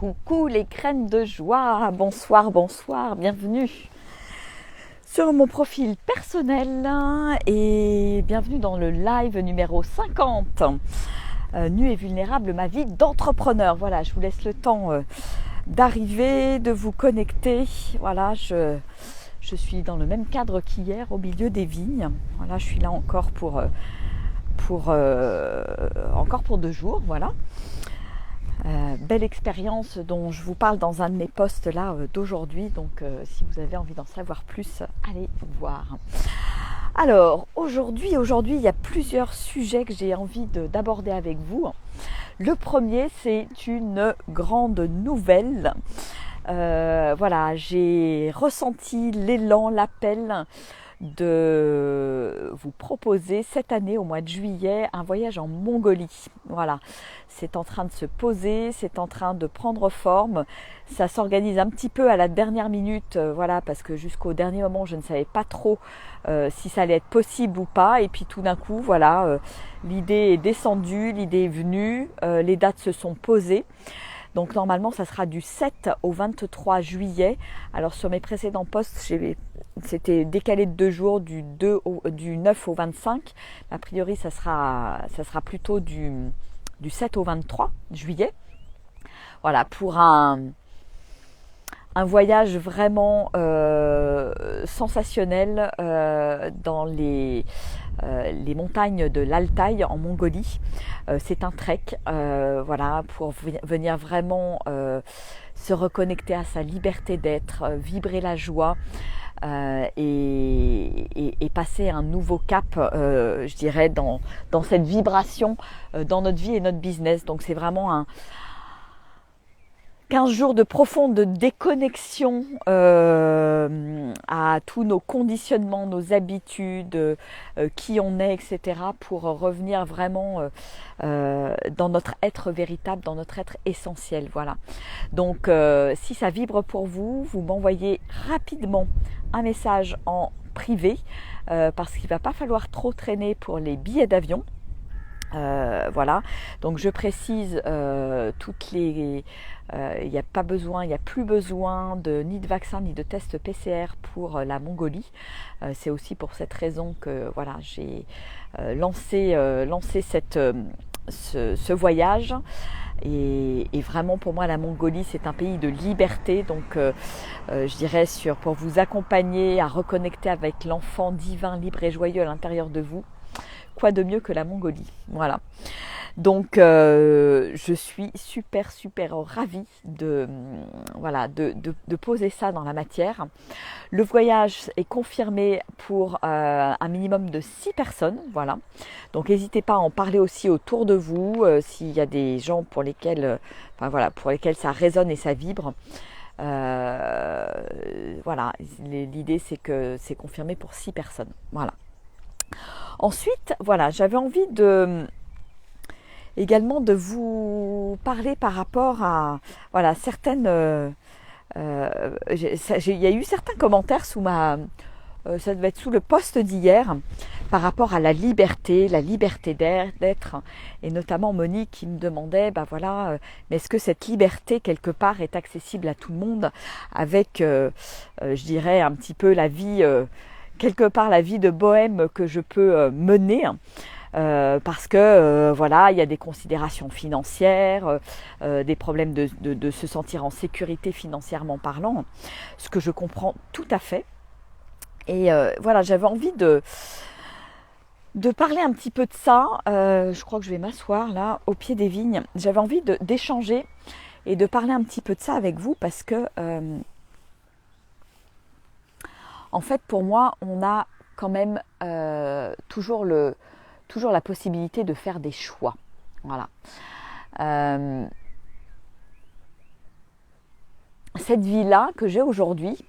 Coucou les graines de joie, bonsoir, bonsoir, bienvenue sur mon profil personnel et bienvenue dans le live numéro 50, Nu et vulnérable, ma vie d'entrepreneur. Voilà, je vous laisse le temps d'arriver, de vous connecter. Voilà, je suis dans le même cadre qu'hier, au milieu des vignes. Voilà, je suis là encore pour 2 jours, voilà. Belle expérience dont je vous parle dans un de mes posts là d'aujourd'hui, donc si vous avez envie d'en savoir plus, allez voir. Alors aujourd'hui il y a plusieurs sujets que j'ai envie d'aborder avec vous. Le premier, c'est une grande nouvelle. Voilà, j'ai ressenti l'élan, l'appel de vous proposer cette année au mois de juillet un voyage en Mongolie. Voilà, c'est en train de se poser, c'est en train de prendre forme. Ça s'organise un petit peu à la dernière minute, voilà, parce que jusqu'au dernier moment je ne savais pas trop si ça allait être possible ou pas. Et puis tout d'un coup, voilà, l'idée est descendue, l'idée est venue, les dates se sont posées. Donc normalement ça sera du 7 au 23 juillet. Alors sur mes précédents posts, c'était décalé de 2 jours, du 9 au 25. A priori ça sera plutôt du 7 au 23 juillet. Voilà, pour un voyage vraiment sensationnel dans les montagnes de l'Altaï en Mongolie. C'est un trek, voilà, pour venir vraiment se reconnecter à sa liberté d'être, vibrer la joie et passer un nouveau cap, je dirais, dans cette vibration dans notre vie et notre business. Donc c'est vraiment 15 jours de profonde déconnexion à tous nos conditionnements, nos habitudes, qui on est, etc. pour revenir vraiment dans notre être véritable, dans notre être essentiel. Voilà. Donc si ça vibre pour vous, vous m'envoyez rapidement un message en privé parce qu'il ne va pas falloir trop traîner pour les billets d'avion. Voilà, donc je précise il n'y a plus besoin ni de vaccin ni de test PCR pour la Mongolie. C'est aussi pour cette raison que voilà, j'ai lancé ce voyage. Et vraiment pour moi la Mongolie c'est un pays de liberté, donc je dirais pour vous accompagner à reconnecter avec l'enfant divin, libre et joyeux à l'intérieur de vous. Quoi de mieux que la Mongolie, voilà. Donc je suis super ravie de poser ça dans la matière. Le voyage est confirmé pour un minimum de 6 personnes, voilà. Donc n'hésitez pas à en parler aussi autour de vous s'il y a des gens pour lesquels ça résonne et ça vibre. Voilà, l'idée c'est que c'est confirmé pour 6 personnes, voilà. Ensuite, voilà, j'avais envie également de vous parler par rapport à certaines. Il y a eu certains commentaires ça devait être sous le post d'hier, par rapport à la liberté d'être, et notamment Monique qui me demandait, mais est-ce que cette liberté quelque part est accessible à tout le monde, avec, je dirais un petit peu la vie. Quelque part la vie de bohème que je peux mener, parce que il y a des considérations financières, des problèmes de se sentir en sécurité financièrement parlant, ce que je comprends tout à fait. Et j'avais envie de parler un petit peu de ça. Je crois que je vais m'asseoir là au pied des vignes. J'avais envie d'échanger et de parler un petit peu de ça avec vous, parce que en fait, pour moi, on a quand même toujours la possibilité de faire des choix. Voilà. Cette vie-là que j'ai aujourd'hui,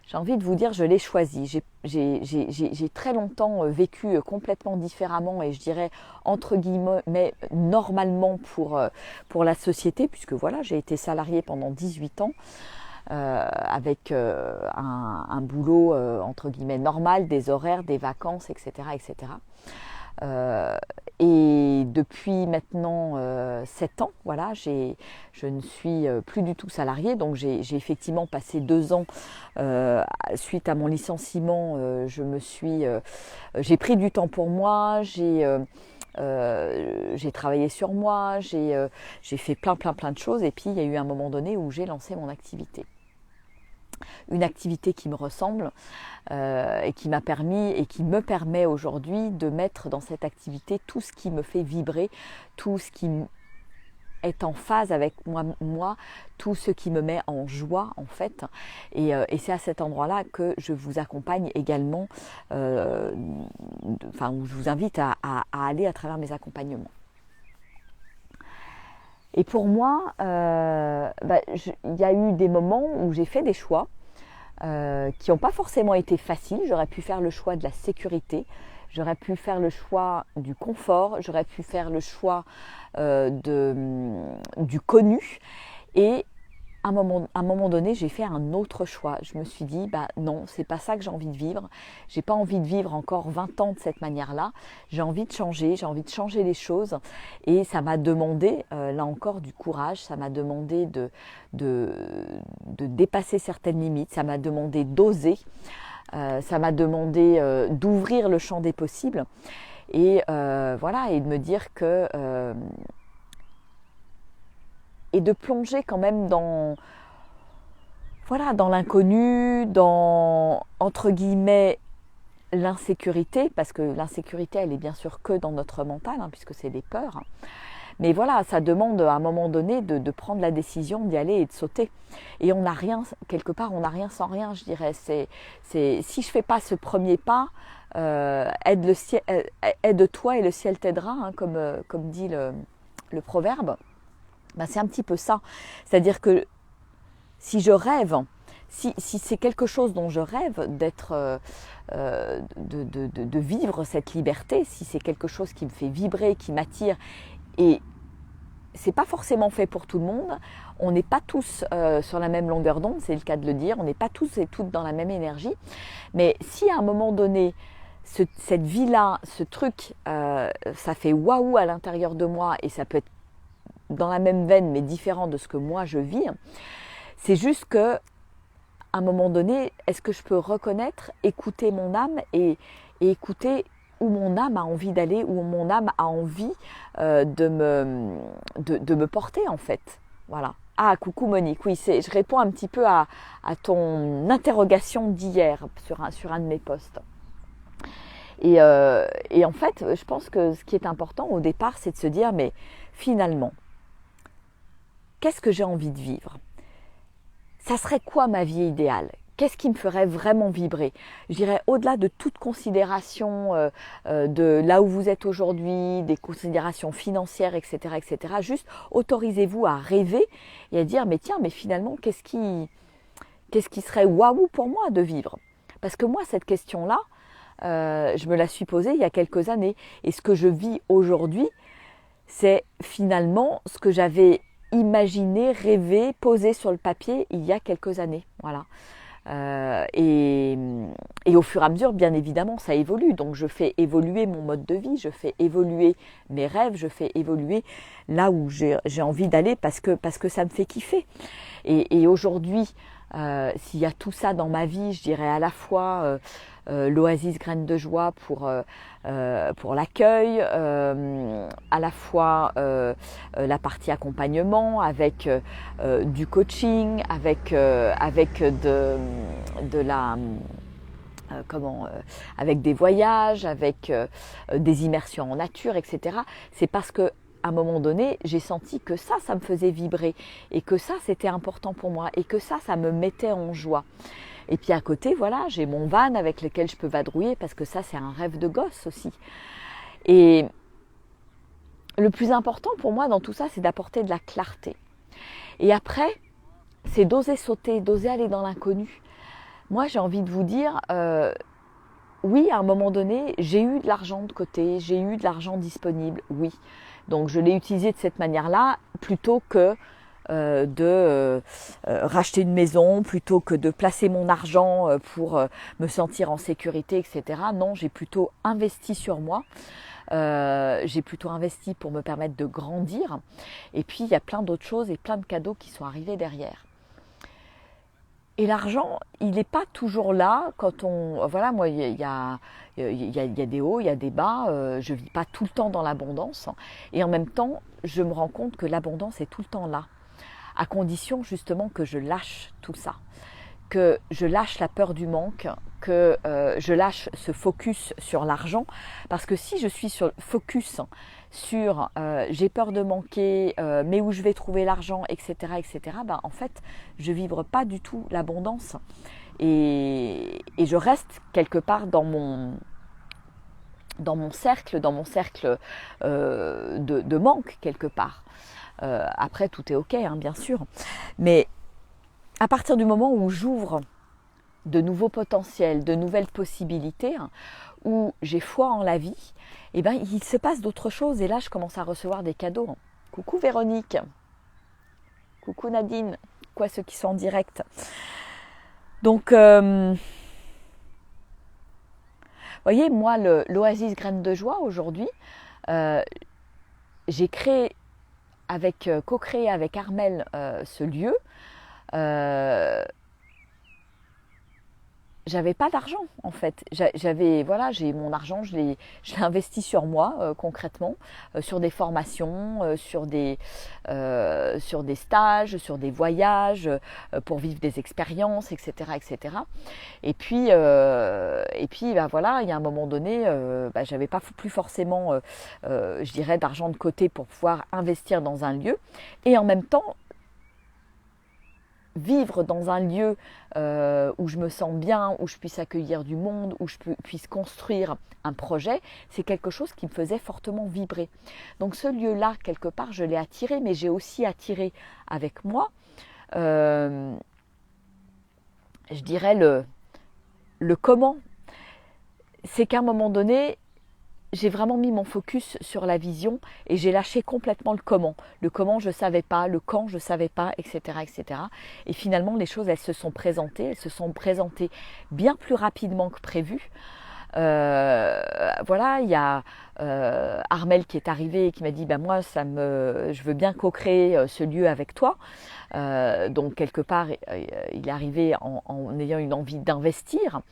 j'ai envie de vous dire, je l'ai choisie. J'ai très longtemps vécu complètement différemment, et je dirais entre guillemets normalement pour la société, puisque voilà, j'ai été salariée pendant 18 ans. Avec un boulot entre guillemets normal, des horaires, des vacances, etc. Et depuis maintenant 7 ans, voilà, je ne suis plus du tout salariée, donc j'ai effectivement passé 2 ans suite à mon licenciement. J'ai pris du temps pour moi, j'ai travaillé sur moi, j'ai fait plein de choses, et puis il y a eu un moment donné où j'ai lancé mon activité. Une activité qui me ressemble et qui m'a permis et qui me permet aujourd'hui de mettre dans cette activité tout ce qui me fait vibrer, tout ce qui est en phase avec moi, tout ce qui me met en joie en fait. Et c'est à cet endroit-là que je vous accompagne également, où je vous invite à aller à travers mes accompagnements. Et pour moi, il y a eu des moments où j'ai fait des choix qui n'ont pas forcément été faciles. J'aurais pu faire le choix de la sécurité, j'aurais pu faire le choix du confort, j'aurais pu faire le choix du connu. Et à un moment donné, j'ai fait un autre choix. Je me suis dit, non, c'est pas ça que j'ai envie de vivre. J'ai pas envie de vivre encore 20 ans de cette manière-là. J'ai envie de changer les choses. Et ça m'a demandé, là encore, du courage. Ça m'a demandé de dépasser certaines limites. Ça m'a demandé d'oser. Ça m'a demandé d'ouvrir le champ des possibles. Et voilà, et de me dire que... et de plonger quand même dans l'inconnu, dans, entre guillemets, l'insécurité, parce que l'insécurité, elle est bien sûr que dans notre mental, puisque c'est des peurs. Mais voilà, ça demande à un moment donné de prendre la décision d'y aller et de sauter. Et on n'a rien, quelque part, on n'a rien sans rien, je dirais. Si je ne fais pas ce premier pas, aide-toi et le ciel t'aidera, comme dit le proverbe. C'est un petit peu ça. C'est-à-dire que si je rêve, si c'est quelque chose dont je rêve, de vivre cette liberté, si c'est quelque chose qui me fait vibrer, qui m'attire, et c'est pas forcément fait pour tout le monde, on n'est pas tous sur la même longueur d'onde, c'est le cas de le dire, on n'est pas tous et toutes dans la même énergie, mais si à un moment donné, cette vie-là, ce truc, ça fait waouh à l'intérieur de moi, et ça peut être dans la même veine mais différent de ce que moi je vis, c'est juste que à un moment donné, est-ce que je peux reconnaître, écouter mon âme et écouter où mon âme a envie d'aller, où mon âme a envie de me porter en fait. Voilà. Ah, coucou Monique, oui, je réponds un petit peu à ton interrogation d'hier sur un de mes posts. Et en fait, je pense que ce qui est important au départ, c'est de se dire, mais finalement, qu'est-ce que j'ai envie de vivre ? Ça serait quoi ma vie idéale ? Qu'est-ce qui me ferait vraiment vibrer ? Je dirais au-delà de toute considération de là où vous êtes aujourd'hui, des considérations financières, etc., etc. Juste autorisez-vous à rêver et à dire mais tiens, mais finalement qu'est-ce qui serait waouh pour moi de vivre ? Parce que moi cette question-là, je me la suis posée il y a quelques années et ce que je vis aujourd'hui, c'est finalement ce que j'avais imaginé, rêvé, posé sur le papier il y a quelques années. Voilà. Et au fur et à mesure, bien évidemment, ça évolue. Donc, je fais évoluer mon mode de vie, je fais évoluer mes rêves, je fais évoluer là où j'ai envie d'aller parce que ça me fait kiffer. Et aujourd'hui, s'il y a tout ça dans ma vie, je dirais à la fois l'Oasis Graines de Joie pour l'accueil, à la fois la partie accompagnement avec du coaching, avec avec des voyages, avec des immersions en nature, etc. C'est parce que à un moment donné, j'ai senti que ça me faisait vibrer et que ça, c'était important pour moi et que ça me mettait en joie. Et puis à côté, voilà, j'ai mon van avec lequel je peux vadrouiller parce que ça, c'est un rêve de gosse aussi. Et le plus important pour moi dans tout ça, c'est d'apporter de la clarté. Et après, c'est d'oser sauter, d'oser aller dans l'inconnu. Moi, j'ai envie de vous dire, oui, à un moment donné, j'ai eu de l'argent de côté, j'ai eu de l'argent disponible, oui. Donc, je l'ai utilisé de cette manière-là plutôt que de racheter une maison, plutôt que de placer mon argent pour me sentir en sécurité, etc. Non, j'ai plutôt investi sur moi. j'ai plutôt investi pour me permettre de grandir. Et puis il y a plein d'autres choses et plein de cadeaux qui sont arrivés derrière. Et l'argent, il n'est pas toujours là quand on... Voilà, moi, il y a des hauts, il y a des bas. Je ne vis pas tout le temps dans l'abondance. Et en même temps, je me rends compte que l'abondance est tout le temps là. À condition, justement, que je lâche tout ça. Que je lâche la peur du manque. Que je lâche ce focus sur l'argent. Parce que si je suis sur focus sur j'ai peur de manquer, mais où je vais trouver l'argent, etc., etc., ben, en fait, je ne vivrai pas du tout l'abondance. Et je reste quelque part dans mon cercle de manque, quelque part. Après, tout est ok, hein, bien sûr. Mais à partir du moment où j'ouvre de nouveaux potentiels, de nouvelles possibilités, hein, où j'ai foi en la vie, eh ben, il se passe d'autres choses. Et là, je commence à recevoir des cadeaux. Coucou Véronique. Coucou Nadine. Quoi, ceux qui sont en direct. Donc, vous voyez, moi, l'Oasis Graines de Joie, aujourd'hui, j'ai co-créé avec Armel ce lieu. J'avais pas d'argent en fait. J'ai mon argent, je l'ai investi sur moi concrètement, sur des formations, sur des stages, sur des voyages, pour vivre des expériences, etc., etc. Et puis ben voilà, il y a un moment donné, j'avais pas plus forcément, je dirais, d'argent de côté pour pouvoir investir dans un lieu, et en même temps vivre dans un lieu où je me sens bien, où je puisse accueillir du monde, où je puisse construire un projet, c'est quelque chose qui me faisait fortement vibrer. Donc ce lieu-là, quelque part, je l'ai attiré, mais j'ai aussi attiré avec moi, je dirais, le comment. C'est qu'à un moment donné, j'ai vraiment mis mon focus sur la vision et j'ai lâché complètement le comment. Le comment, je ne savais pas, le quand, je ne savais pas, etc., etc. Et finalement, les choses, elles se sont présentées bien plus rapidement que prévu. Voilà, il y a Armel qui est arrivé et qui m'a dit moi je veux bien co-créer ce lieu avec toi. Donc quelque part il est arrivé en ayant une envie d'investir,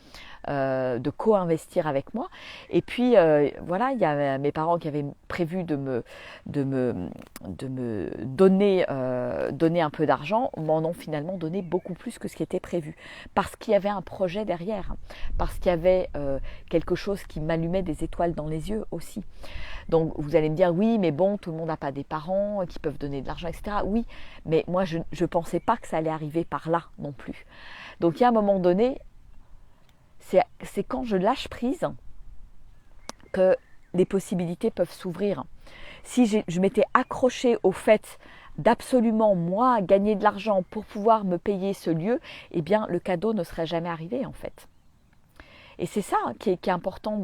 de co-investir avec moi. Et puis voilà, il y a mes parents qui avaient prévu de me donner un peu d'argent, m'en ont finalement donné beaucoup plus que ce qui était prévu, parce qu'il y avait un projet derrière, parce qu'il y avait quelque chose qui m'allumait des étoiles dans les yeux aussi. Donc vous allez me dire oui, mais bon, tout le monde n'a pas des parents qui peuvent donner de l'argent, etc. Oui, mais moi je ne pensais pas que ça allait arriver par là non plus. Donc il y a un moment donné, c'est quand je lâche prise que les possibilités peuvent s'ouvrir. Si je m'étais accrochée au fait d'absolument, moi, gagner de l'argent pour pouvoir me payer ce lieu, eh bien le cadeau ne serait jamais arrivé en fait. Et c'est ça qui est important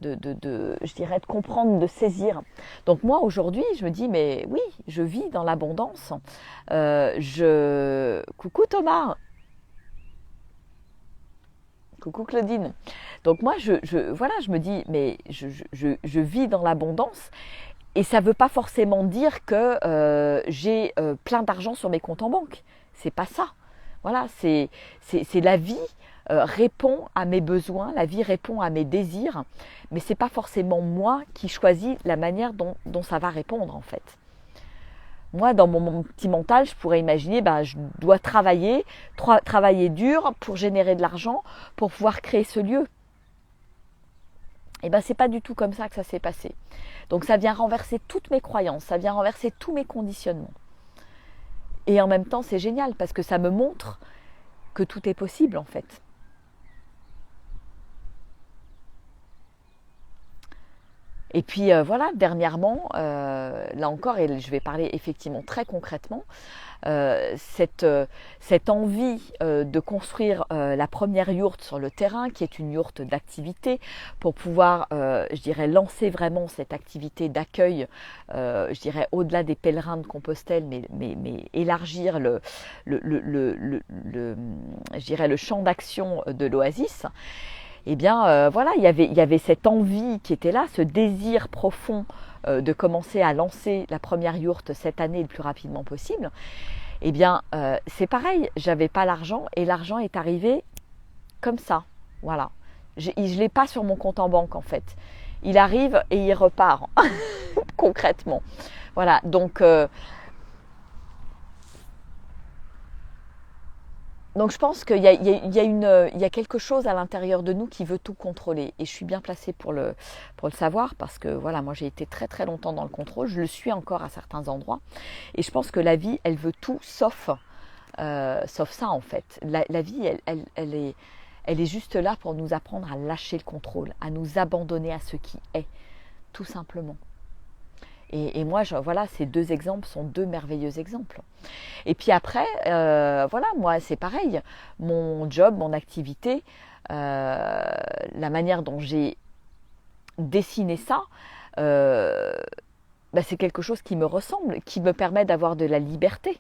je dirais, de comprendre, de saisir. Donc moi aujourd'hui, je me dis mais oui, je vis dans l'abondance. Coucou Thomas. Coucou Claudine. Donc moi je me dis mais je vis dans l'abondance. Et ça ne veut pas forcément dire que j'ai plein d'argent sur mes comptes en banque. C'est pas ça. Voilà, c'est la vie répond à mes besoins, la vie répond à mes désirs, mais c'est pas forcément moi qui choisis la manière dont ça va répondre en fait. Moi, dans mon petit mental, je pourrais imaginer, je dois travailler dur pour générer de l'argent, pour pouvoir créer ce lieu. Et c'est pas du tout comme ça que ça s'est passé. Donc ça vient renverser toutes mes croyances, ça vient renverser tous mes conditionnements. Et en même temps, c'est génial parce que ça me montre que tout est possible en fait. Et puis voilà, dernièrement, là encore, et je vais parler effectivement très concrètement, cette envie de construire la première yourte sur le terrain, qui est une yourte d'activité, pour pouvoir, je dirais, lancer vraiment cette activité d'accueil, je dirais, au-delà des pèlerins de Compostelle, mais élargir je dirais, le champ d'action de l'Oasis. eh bien voilà, il y avait cette envie qui était là, ce désir profond de commencer à lancer la première yourte cette année le plus rapidement possible. Eh bien c'est pareil, j'avais pas l'argent et l'argent est arrivé comme ça, voilà. Je ne l'ai pas sur mon compte en banque en fait. Il arrive et il repart concrètement. Voilà, donc je pense qu'il y a quelque chose à l'intérieur de nous qui veut tout contrôler. Et je suis bien placée pour le savoir parce que voilà, moi j'ai été très très longtemps dans le contrôle. Je le suis encore à certains endroits. Et je pense que la vie, elle veut tout sauf ça en fait. La vie, elle est juste là pour nous apprendre à lâcher le contrôle, à nous abandonner à ce qui est, tout simplement. Et moi, voilà, ces deux exemples sont deux merveilleux exemples. Et puis après, voilà, moi, c'est pareil. Mon job, mon activité, la manière dont j'ai dessiné ça, c'est quelque chose qui me ressemble, qui me permet d'avoir de la liberté.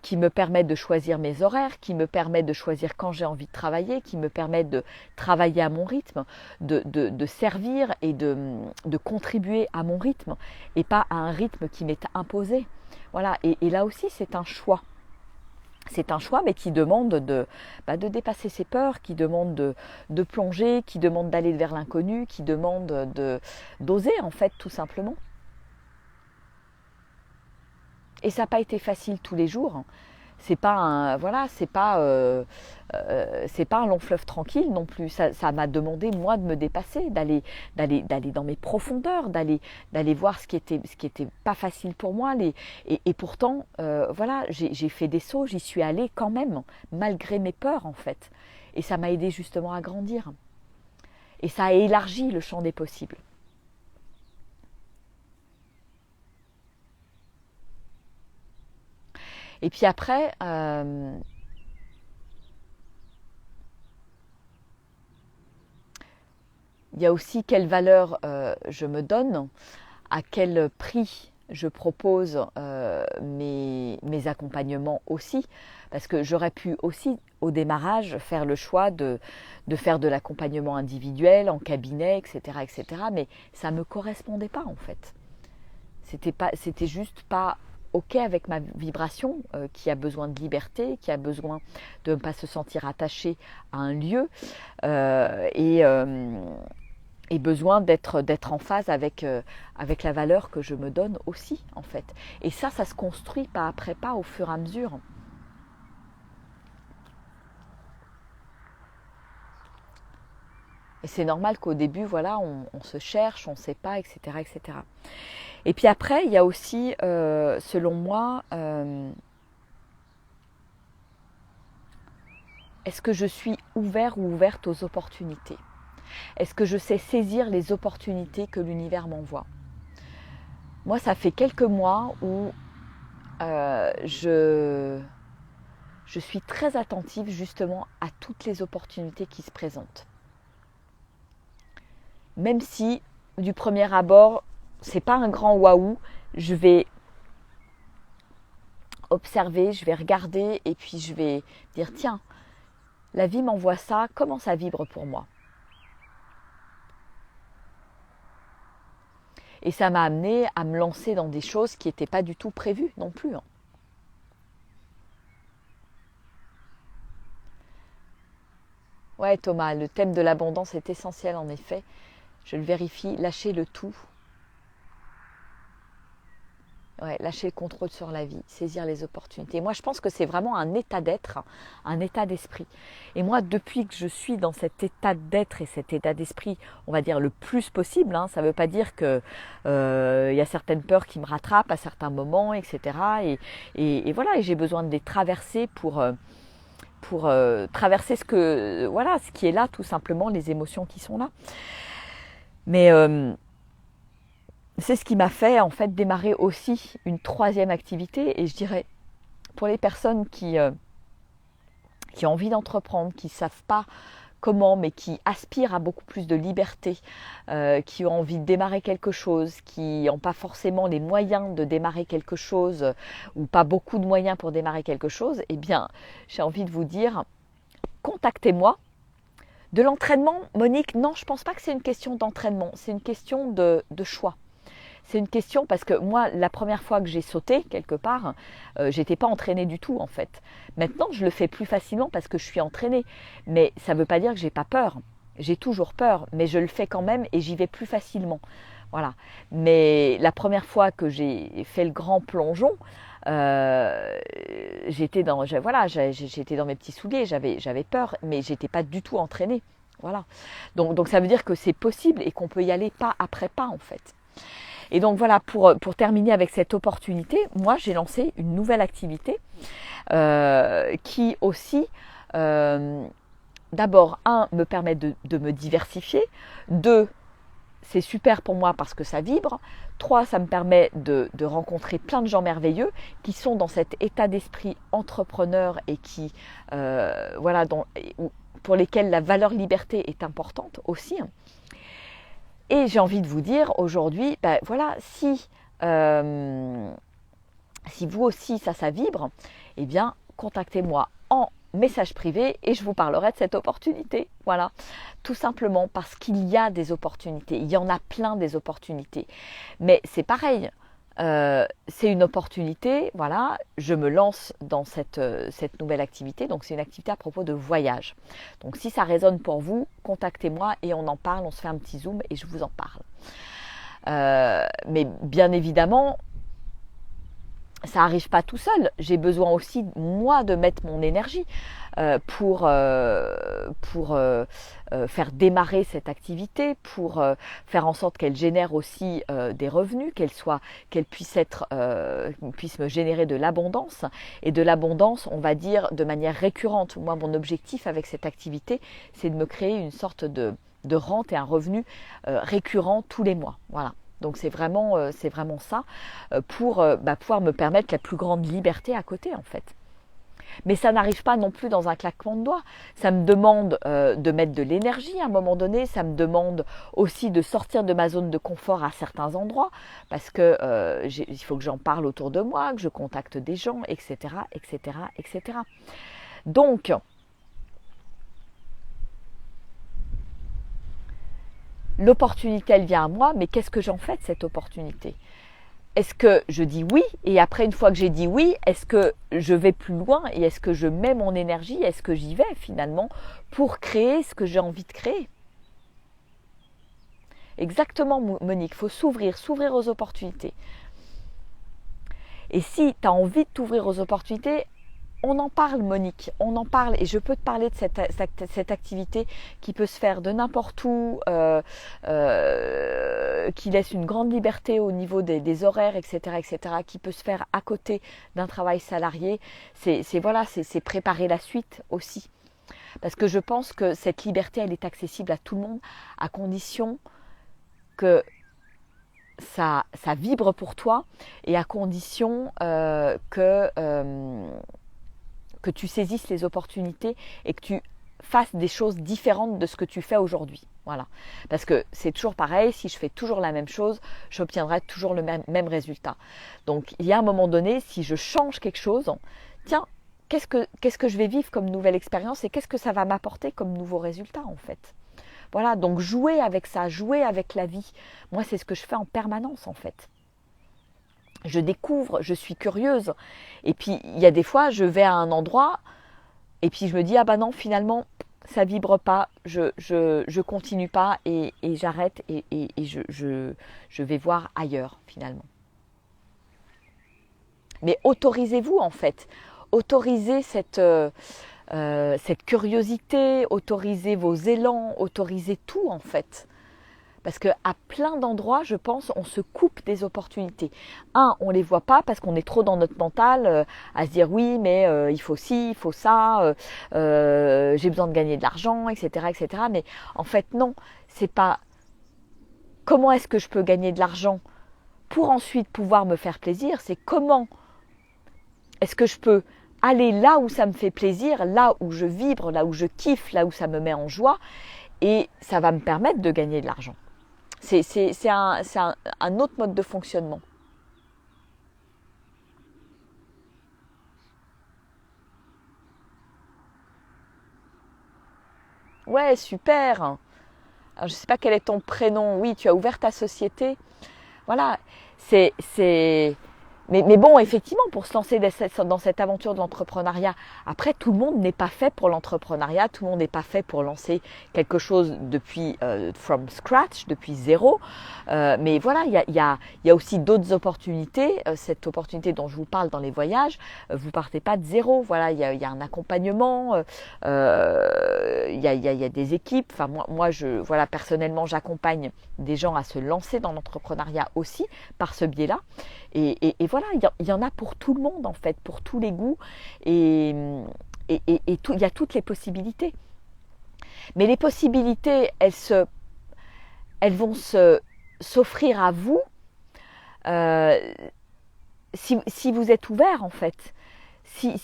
Qui me permet de choisir mes horaires, qui me permet de choisir quand j'ai envie de travailler, qui me permet de travailler à mon rythme, de servir et de contribuer à mon rythme et pas à un rythme qui m'est imposé. Voilà, et là aussi c'est un choix. C'est un choix mais qui demande de dépasser ses peurs, qui demande de plonger, qui demande d'aller vers l'inconnu, qui demande d'oser en fait tout simplement. Et ça n'a pas été facile tous les jours. C'est pas un long fleuve tranquille non plus. Ça m'a demandé moi de me dépasser, d'aller dans mes profondeurs, d'aller voir ce qui était pas facile pour moi. Et pourtant, voilà, j'ai fait des sauts, j'y suis allée quand même, malgré mes peurs en fait. Et ça m'a aidé justement à grandir. Et ça a élargi le champ des possibles. Et puis après, il y a aussi quelle valeur je me donne, à quel prix je propose mes accompagnements aussi, parce que j'aurais pu aussi au démarrage faire le choix de faire de l'accompagnement individuel en cabinet, etc., etc., mais ça ne me correspondait pas en fait. C'était juste pas OK avec ma vibration qui a besoin de liberté, qui a besoin de ne pas se sentir attaché à un lieu et besoin d'être en phase avec la valeur que je me donne aussi en fait. Et ça se construit pas après pas au fur et à mesure. Et c'est normal qu'au début, voilà, on se cherche, on ne sait pas, etc., etc. Et puis après, il y a aussi, selon moi, est-ce que je suis ouvert ou ouverte aux opportunités? Est-ce que je sais saisir les opportunités que l'univers m'envoie? Moi, ça fait quelques mois où je suis très attentive justement à toutes les opportunités qui se présentent. Même si, du premier abord, c'est pas un grand waouh, je vais observer, je vais regarder et puis je vais dire tiens, la vie m'envoie ça, comment ça vibre pour moi? Et ça m'a amené à me lancer dans des choses qui n'étaient pas du tout prévues non plus. Ouais Thomas, le thème de l'abondance est essentiel en effet. Je le vérifie, lâcher le tout. Ouais, lâcher le contrôle sur la vie, saisir les opportunités. Moi, je pense que c'est vraiment un état d'être, un état d'esprit. Et moi, depuis que je suis dans cet état d'être et cet état d'esprit, on va dire le plus possible, hein, ça ne veut pas dire que y a certaines peurs qui me rattrapent à certains moments, etc. Et voilà, et j'ai besoin de les traverser pour traverser ce qui est là, tout simplement, les émotions qui sont là. Mais c'est ce qui m'a fait en fait démarrer aussi une troisième activité. Et je dirais pour les personnes qui ont envie d'entreprendre, qui ne savent pas comment, mais qui aspirent à beaucoup plus de liberté, qui ont envie de démarrer quelque chose, qui n'ont pas forcément les moyens de démarrer quelque chose ou pas beaucoup de moyens pour démarrer quelque chose, eh bien j'ai envie de vous dire, contactez-moi. De l'entraînement, Monique, non, je ne pense pas que c'est une question d'entraînement, c'est une question de choix. C'est une question parce que moi, la première fois que j'ai sauté quelque part, j'étais pas entraînée du tout en fait. Maintenant, je le fais plus facilement parce que je suis entraînée. Mais ça ne veut pas dire que j'ai pas peur. J'ai toujours peur, mais je le fais quand même et j'y vais plus facilement. Voilà. Mais la première fois que j'ai fait le grand plongeon, euh, j'étais dans mes petits souliers, j'avais peur, mais j'étais pas du tout entraînée. Voilà. Donc ça veut dire que c'est possible et qu'on peut y aller pas après pas en fait. Et donc voilà, pour terminer avec cette opportunité, moi j'ai lancé une nouvelle activité qui aussi, d'abord, me permet de me diversifier, deux, c'est super pour moi parce que ça vibre, trois, ça me permet de rencontrer plein de gens merveilleux qui sont dans cet état d'esprit entrepreneur et qui, voilà, pour lesquels la valeur liberté est importante aussi. Et j'ai envie de vous dire aujourd'hui, ben voilà, si vous aussi ça vibre, eh bien contactez-moi en message privé et je vous parlerai de cette opportunité. Voilà, tout simplement parce qu'il y a des opportunités, il y en a plein des opportunités. Mais c'est pareil, c'est une opportunité, voilà, je me lance dans cette nouvelle activité, donc c'est une activité à propos de voyage. Donc si ça résonne pour vous, contactez-moi et on en parle, on se fait un petit zoom et je vous en parle. Mais bien évidemment, ça n'arrive pas tout seul. J'ai besoin aussi, moi, de mettre mon énergie pour faire démarrer cette activité, pour faire en sorte qu'elle génère aussi des revenus, qu'elle puisse me générer de l'abondance. Et de l'abondance, on va dire, de manière récurrente. Moi, mon objectif avec cette activité, c'est de me créer une sorte de rente et un revenu récurrent tous les mois. Voilà. Donc c'est vraiment ça pour pouvoir me permettre la plus grande liberté à côté en fait. Mais ça n'arrive pas non plus dans un claquement de doigts. Ça me demande de mettre de l'énergie à un moment donné. Ça me demande aussi de sortir de ma zone de confort à certains endroits parce que il faut que j'en parle autour de moi, que je contacte des gens, etc., etc., etc. Donc l'opportunité, elle vient à moi, mais qu'est-ce que j'en fais de cette opportunité ? Est-ce que je dis oui et après une fois que j'ai dit oui, est-ce que je vais plus loin et est-ce que je mets mon énergie, est-ce que j'y vais finalement pour créer ce que j'ai envie de créer ? Exactement Monique, il faut s'ouvrir aux opportunités. Et si tu as envie de t'ouvrir aux opportunités, on en parle Monique, on en parle et je peux te parler de cette activité qui peut se faire de n'importe où, qui laisse une grande liberté au niveau des horaires, etc., etc., qui peut se faire à côté d'un travail salarié. C'est préparer la suite aussi. Parce que je pense que cette liberté, elle est accessible à tout le monde à condition que ça vibre pour toi et à condition que tu saisisses les opportunités et que tu fasses des choses différentes de ce que tu fais aujourd'hui. Voilà. Parce que c'est toujours pareil, si je fais toujours la même chose, j'obtiendrai toujours le même résultat. Donc il y a un moment donné, si je change quelque chose, tiens, qu'est-ce que je vais vivre comme nouvelle expérience et qu'est-ce que ça va m'apporter comme nouveau résultat en fait. Voilà, donc jouer avec ça, jouer avec la vie. Moi, c'est ce que je fais en permanence en fait. Je découvre, je suis curieuse. Et puis, il y a des fois, je vais à un endroit et puis je me dis, ah bah non, finalement, ça vibre pas, je continue pas et j'arrête et je vais voir ailleurs finalement. Mais autorisez-vous en fait, autorisez cette curiosité, autorisez vos élans, autorisez tout en fait. Parce qu'à plein d'endroits, je pense, on se coupe des opportunités. On ne les voit pas parce qu'on est trop dans notre mental à se dire oui, mais il faut ci, il faut ça, j'ai besoin de gagner de l'argent, etc., etc. Mais en fait, non, c'est pas comment est-ce que je peux gagner de l'argent pour ensuite pouvoir me faire plaisir, c'est comment est-ce que je peux aller là où ça me fait plaisir, là où je vibre, là où je kiffe, là où ça me met en joie, et ça va me permettre de gagner de l'argent. C'est un autre mode de fonctionnement. Ouais, super. Alors, je ne sais pas quel est ton prénom. Oui, tu as ouvert ta société. Voilà, c'est. Mais bon, effectivement, pour se lancer dans cette aventure de l'entrepreneuriat, après, tout le monde n'est pas fait pour l'entrepreneuriat, tout le monde n'est pas fait pour lancer quelque chose depuis from scratch, depuis zéro. Mais voilà, il y a aussi d'autres opportunités. Cette opportunité dont je vous parle dans les voyages, vous partez pas de zéro. Voilà, il y a un accompagnement, il y a des équipes. Enfin, moi, voilà, personnellement, j'accompagne des gens à se lancer dans l'entrepreneuriat aussi par ce biais-là. Et voilà, il y en a pour tout le monde en fait, pour tous les goûts. Et il y a toutes les possibilités. Mais les possibilités, elles vont s'offrir à vous si vous êtes ouvert en fait. Si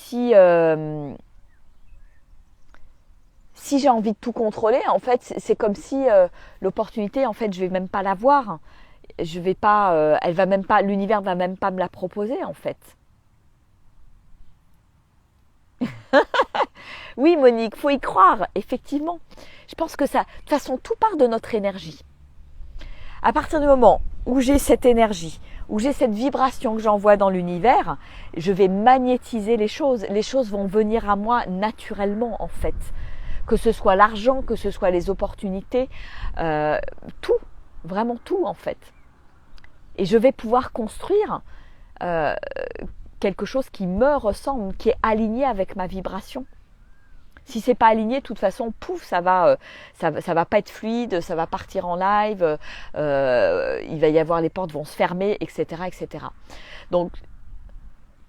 j'ai envie de tout contrôler, en fait, c'est comme si l'opportunité, en fait, je vais même pas la voir. Je vais pas, elle va même pas, l'univers va même pas me la proposer en fait. Oui, Monique, faut y croire, effectivement. Je pense que ça, de toute façon, tout part de notre énergie. À partir du moment où j'ai cette énergie, où j'ai cette vibration que j'envoie dans l'univers, je vais magnétiser les choses. Les choses vont venir à moi naturellement en fait. Que ce soit l'argent, que ce soit les opportunités, tout, vraiment tout en fait. Et je vais pouvoir construire quelque chose qui me ressemble, qui est aligné avec ma vibration. Si c'est pas aligné, de toute façon, pouf, ça va pas être fluide, ça va partir en live, il va y avoir, les portes vont se fermer, etc., etc. Donc,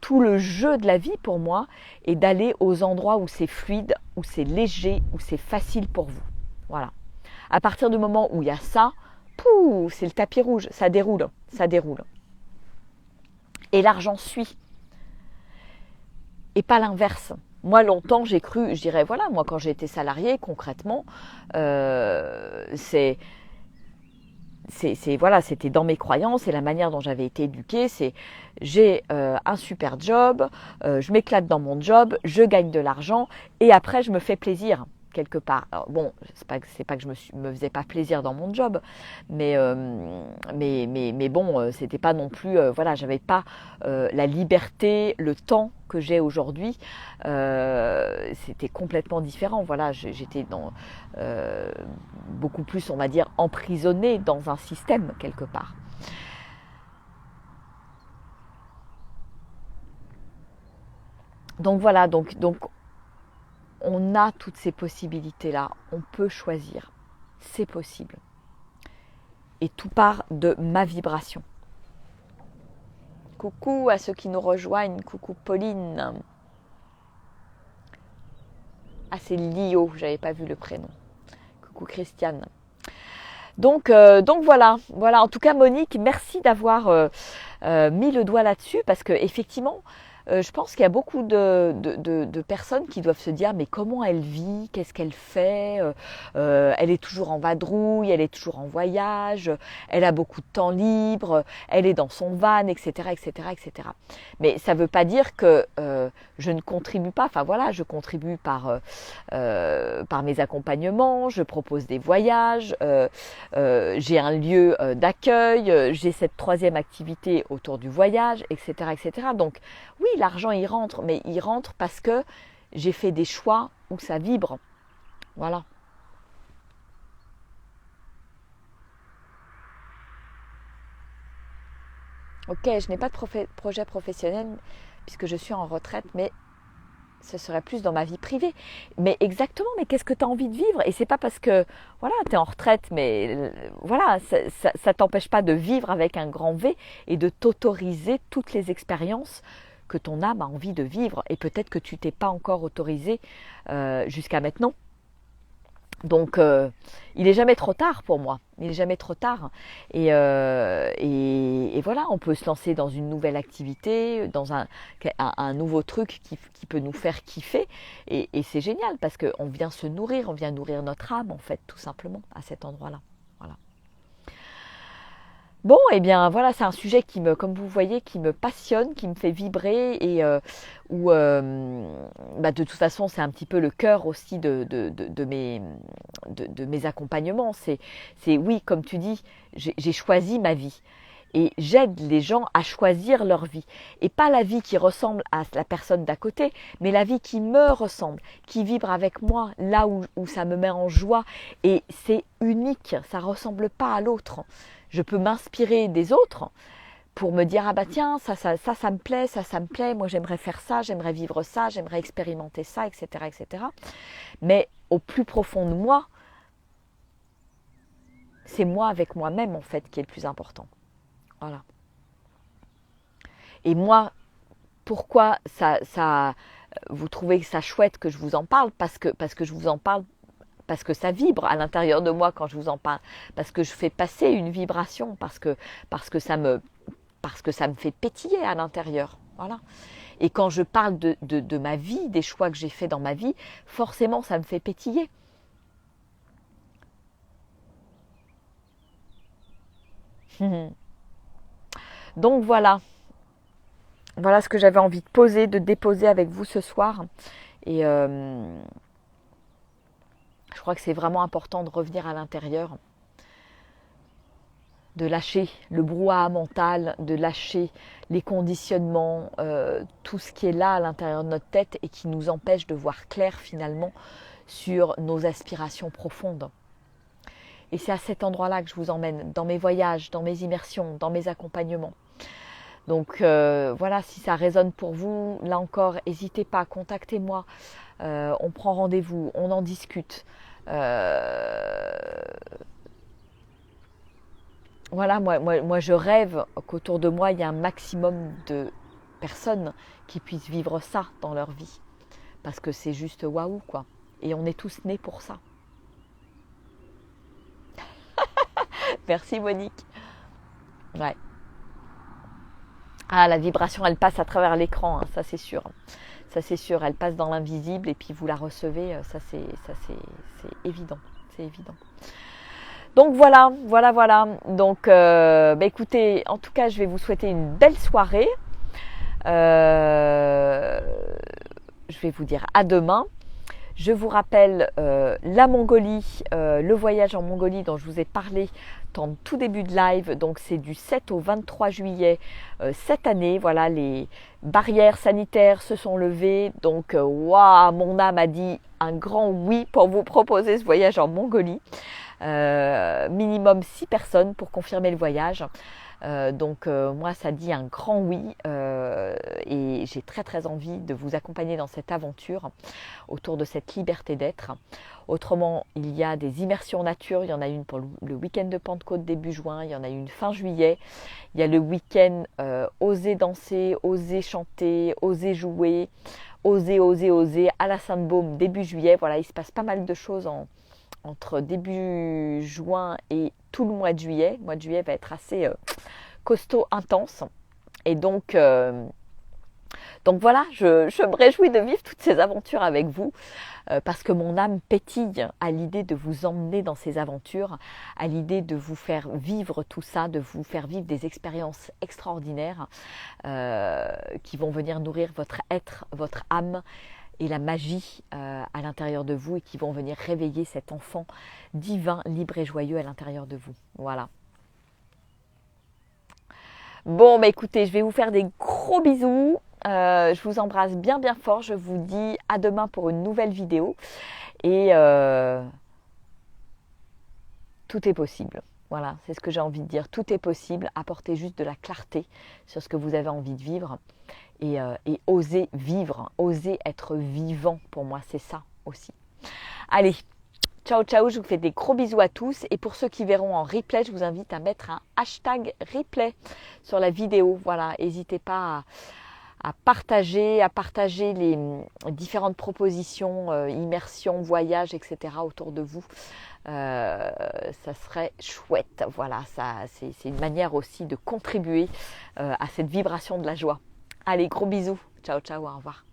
tout le jeu de la vie pour moi est d'aller aux endroits où c'est fluide, où c'est léger, où c'est facile pour vous. Voilà. À partir du moment où il y a ça, pouf, c'est le tapis rouge, ça déroule, ça déroule. Et l'argent suit. Et pas l'inverse. Moi, longtemps, j'ai cru, je dirais, voilà, moi, quand j'ai été salariée, concrètement, voilà, c'était dans mes croyances et la manière dont j'avais été éduquée, c'est j'ai un super job, je m'éclate dans mon job, je gagne de l'argent et après, je me fais plaisir quelque part. Alors, bon, c'est pas que je me faisais pas plaisir dans mon job, mais bon, c'était pas non plus, voilà, j'avais pas la liberté, le temps que j'ai aujourd'hui. C'était complètement différent. Voilà, j'étais dans beaucoup plus, on va dire, emprisonnée dans un système quelque part. Donc voilà, donc on a toutes ces possibilités-là, on peut choisir, c'est possible. Et tout part de ma vibration. Coucou à ceux qui nous rejoignent, coucou Pauline. Ah, c'est Lio, j'avais pas vu le prénom. Coucou Christiane. Donc voilà, en tout cas Monique, merci d'avoir mis le doigt là-dessus parce que effectivement, je pense qu'il y a beaucoup de personnes qui doivent se dire mais comment elle vit, qu'est-ce qu'elle fait, elle est toujours en vadrouille, elle est toujours en voyage, elle a beaucoup de temps libre, elle est dans son van, etc., etc., etc. Mais ça ne veut pas dire que je ne contribue pas. Enfin voilà, je contribue par mes accompagnements, je propose des voyages, j'ai un lieu d'accueil, j'ai cette troisième activité autour du voyage, etc., etc. Donc oui, l'argent il rentre, mais il rentre parce que j'ai fait des choix où ça vibre. Voilà. Ok, je n'ai pas de projet professionnel puisque je suis en retraite, mais ce serait plus dans ma vie privée. Mais exactement, mais qu'est-ce que tu as envie de vivre? Et c'est pas parce que voilà, tu es en retraite, mais voilà, ça t'empêche pas de vivre avec un grand V et de t'autoriser toutes les expériences que ton âme a envie de vivre. Et peut-être que tu t'es pas encore autorisé jusqu'à maintenant. Donc, il n'est jamais trop tard pour moi. Il n'est jamais trop tard. Et voilà, on peut se lancer dans une nouvelle activité, dans un nouveau truc qui peut nous faire kiffer. Et c'est génial parce qu'on vient se nourrir, on vient nourrir notre âme, en fait, tout simplement, à cet endroit-là. Voilà. Bon, eh bien voilà, c'est un sujet qui me, comme vous voyez, qui me passionne, qui me fait vibrer et où, bah, de toute façon, c'est un petit peu le cœur aussi de mes accompagnements. C'est oui, comme tu dis, j'ai choisi ma vie et j'aide les gens à choisir leur vie et pas la vie qui ressemble à la personne d'à côté, mais la vie qui me ressemble, qui vibre avec moi, là où ça me met en joie et c'est unique, ça ressemble pas à l'autre. Je peux m'inspirer des autres pour me dire ah bah tiens ça me plaît, ça me plaît, moi j'aimerais faire ça, j'aimerais vivre ça, j'aimerais expérimenter ça, etc. etc. Mais au plus profond de moi, c'est moi avec moi-même en fait qui est le plus important. Voilà. Et moi, pourquoi vous trouvez ça chouette que je vous en parle parce que je vous en parle parce que ça vibre à l'intérieur de moi quand je vous en parle, parce que je fais passer une vibration, parce que ça me fait pétiller à l'intérieur. Voilà. Et quand je parle de ma vie, des choix que j'ai faits dans ma vie, forcément ça me fait pétiller. Donc voilà ce que j'avais envie de poser, de déposer avec vous ce soir. Et je crois que c'est vraiment important de revenir à l'intérieur, de lâcher le brouhaha mental, de lâcher les conditionnements, tout ce qui est là à l'intérieur de notre tête et qui nous empêche de voir clair finalement sur nos aspirations profondes. Et c'est à cet endroit-là que je vous emmène, dans mes voyages, dans mes immersions, dans mes accompagnements. Donc voilà, si ça résonne pour vous, là encore, n'hésitez pas, contactez-moi, on prend rendez-vous, on en discute. Voilà, moi je rêve qu'autour de moi, il y ait un maximum de personnes qui puissent vivre ça dans leur vie. Parce que c'est juste waouh, quoi. Et on est tous nés pour ça. Merci Monique. Ouais. Ah, la vibration, elle passe à travers l'écran, hein, ça c'est sûr. Ça c'est sûr, elle passe dans l'invisible et puis vous la recevez, ça c'est évident. C'est évident. Donc voilà. Donc bah écoutez, en tout cas, je vais vous souhaiter une belle soirée. Je vais vous dire à demain. Je vous rappelle la Mongolie, le voyage en Mongolie dont je vous ai parlé en tout début de live. Donc c'est du 7 au 23 juillet cette année. Voilà, les barrières sanitaires se sont levées. Donc waouh, mon âme a dit un grand oui pour vous proposer ce voyage en Mongolie. Minimum 6 personnes pour confirmer le voyage. Donc moi ça dit un grand oui et j'ai très envie de vous accompagner dans cette aventure autour de cette liberté d'être. Autrement, il y a des immersions nature, il y en a une pour le week-end de Pentecôte début juin, il y en a une fin juillet, il y a le week-end oser danser, oser chanter, oser jouer, oser à la Sainte-Baume début juillet. Voilà, il se passe pas mal de choses entre début juin et tout le mois de juillet. Le mois de juillet va être assez costaud, intense. Et donc voilà, je me réjouis de vivre toutes ces aventures avec vous parce que mon âme pétille à l'idée de vous emmener dans ces aventures, à l'idée de vous faire vivre tout ça, de vous faire vivre des expériences extraordinaires qui vont venir nourrir votre être, votre âme et la magie à l'intérieur de vous et qui vont venir réveiller cet enfant divin, libre et joyeux à l'intérieur de vous. Voilà. Bon, bah écoutez, je vais vous faire des gros bisous. Je vous embrasse bien fort. Je vous dis à demain pour une nouvelle vidéo. Et tout est possible. Voilà, c'est ce que j'ai envie de dire. Tout est possible. Apportez juste de la clarté sur ce que vous avez envie de vivre. Et oser vivre, oser être vivant, pour moi, c'est ça aussi. Allez, ciao, je vous fais des gros bisous à tous. Et pour ceux qui verront en replay, je vous invite à mettre un hashtag replay sur la vidéo. Voilà, n'hésitez pas à partager les différentes propositions, immersion, voyage, etc. autour de vous. Ça serait chouette. Voilà, c'est une manière aussi de contribuer à cette vibration de la joie. Allez, gros bisous. Ciao, au revoir.